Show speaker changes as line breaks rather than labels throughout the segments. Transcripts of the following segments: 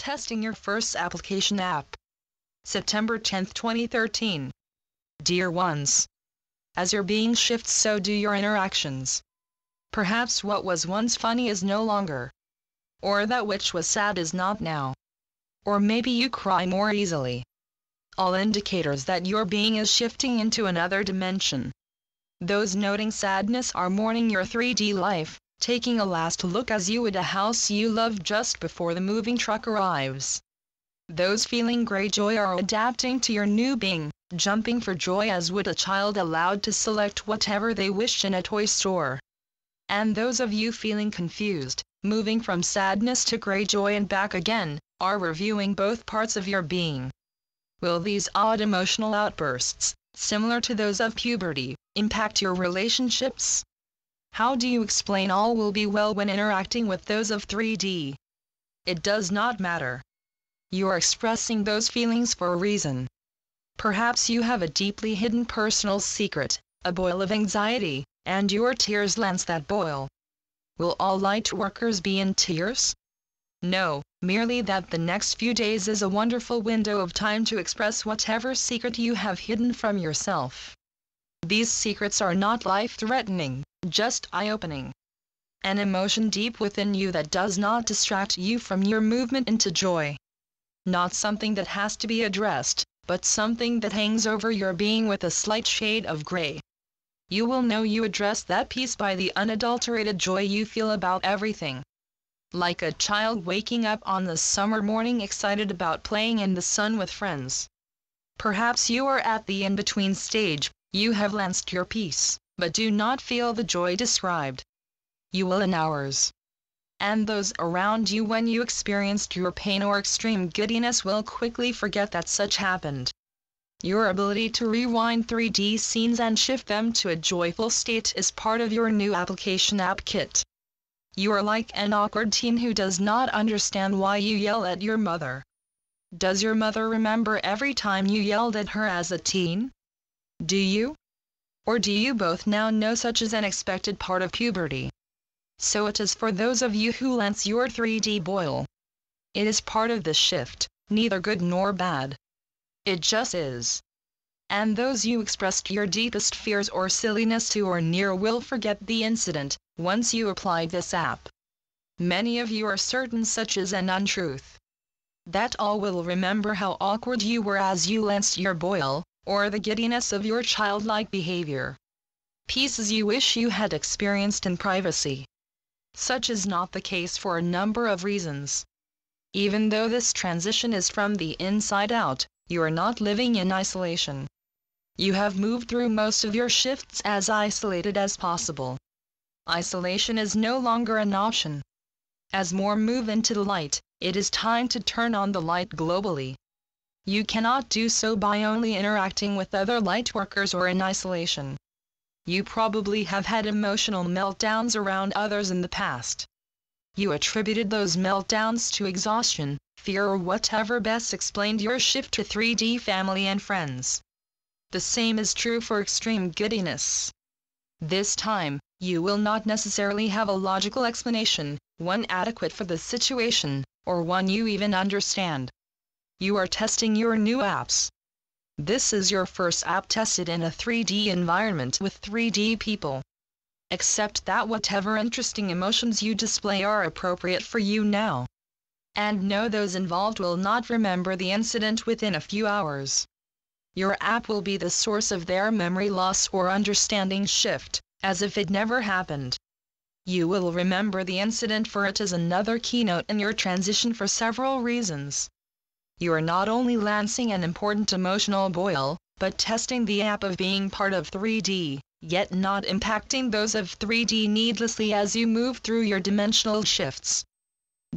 Testing your first application app. September 10, 2013. Dear ones. As your being shifts, so do your interactions. Perhaps what was once funny is no longer. Or that which was sad is not now. Or maybe you cry more easily. All indicators that your being is shifting into another dimension. Those noting sadness are mourning your 3D life, taking a last look as you would a house you love just before the moving truck arrives. Those feeling great joy are adapting to your new being, jumping for joy as would a child allowed to select whatever they wish in a toy store. And those of you feeling confused, moving from sadness to great joy and back again, are reviewing both parts of your being. Will these odd emotional outbursts, similar to those of puberty, impact your relationships? How do you explain all will be well when interacting with those of 3D? It does not matter. You are expressing those feelings for a reason. Perhaps you have a deeply hidden personal secret, a boil of anxiety, and your tears lance that boil. Will all light workers be in tears? No, merely that the next few days is a wonderful window of time to express whatever secret you have hidden from yourself. These secrets are not life-threatening, just eye-opening. An emotion deep within you that does not distract you from your movement into joy. Not something that has to be addressed, but something that hangs over your being with a slight shade of gray. You will know you address that piece by the unadulterated joy you feel about everything. Like a child waking up on the summer morning excited about playing in the sun with friends. Perhaps you are at the in-between stage, you have lanced your piece, but do not feel the joy described. You will in hours. And those around you when you experienced your pain or extreme giddiness will quickly forget that such happened. Your ability to rewind 3D scenes and shift them to a joyful state is part of your new application app kit. You are like an awkward teen who does not understand why you yell at your mother. Does your mother remember every time you yelled at her as a teen? Do you? Or do you both now know such is an expected part of puberty? So it is for those of you who lance your 3D boil. It is part of the shift, neither good nor bad. It just is. And those you expressed your deepest fears or silliness to or near will forget the incident, once you apply this app. Many of you are certain such is an untruth. That all will remember how awkward you were as you lanced your boil, or the giddiness of your childlike behavior. Pieces you wish you had experienced in privacy. Such is not the case for a number of reasons. Even though this transition is from the inside out, you are not living in isolation. You have moved through most of your shifts as isolated as possible. Isolation is no longer an option. As more move into the light, it is time to turn on the light globally. You cannot do so by only interacting with other light workers or in isolation. You probably have had emotional meltdowns around others in the past. You attributed those meltdowns to exhaustion, fear or whatever best explained your shift to 3D family and friends. The same is true for extreme giddiness. This time, you will not necessarily have a logical explanation, one adequate for the situation, or one you even understand. You are testing your new apps. This is your first app tested in a 3D environment with 3D people. Accept that whatever interesting emotions you display are appropriate for you now. And know those involved will not remember the incident within a few hours. Your app will be the source of their memory loss or understanding shift, as if it never happened. You will remember the incident, for it is another keynote in your transition for several reasons. You are not only lancing an important emotional boil, but testing the app of being part of 3D, yet not impacting those of 3D needlessly as you move through your dimensional shifts.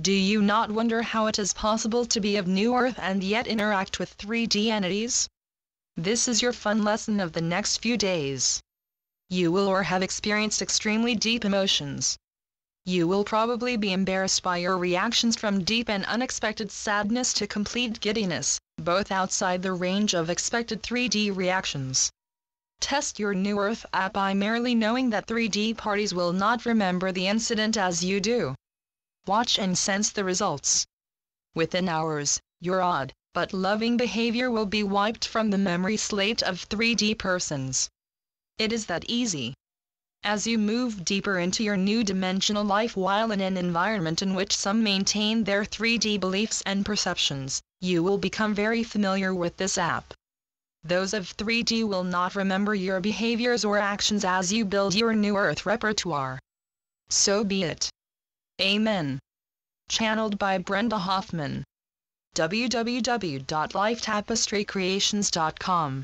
Do you not wonder how it is possible to be of New Earth and yet interact with 3D entities? This is your fun lesson of the next few days. You will or have experienced extremely deep emotions. You will probably be embarrassed by your reactions from deep and unexpected sadness to complete giddiness, both outside the range of expected 3D reactions. Test your New Earth app by merely knowing that 3D parties will not remember the incident as you do. Watch and sense the results. Within hours, your odd, but loving behavior will be wiped from the memory slate of 3D persons. It is that easy. As you move deeper into your new dimensional life while in an environment in which some maintain their 3D beliefs and perceptions, you will become very familiar with this app. Those of 3D will not remember your behaviors or actions as you build your new Earth repertoire. So be it. Amen. Channeled by Brenda Hoffman. www.lifetapestrycreations.com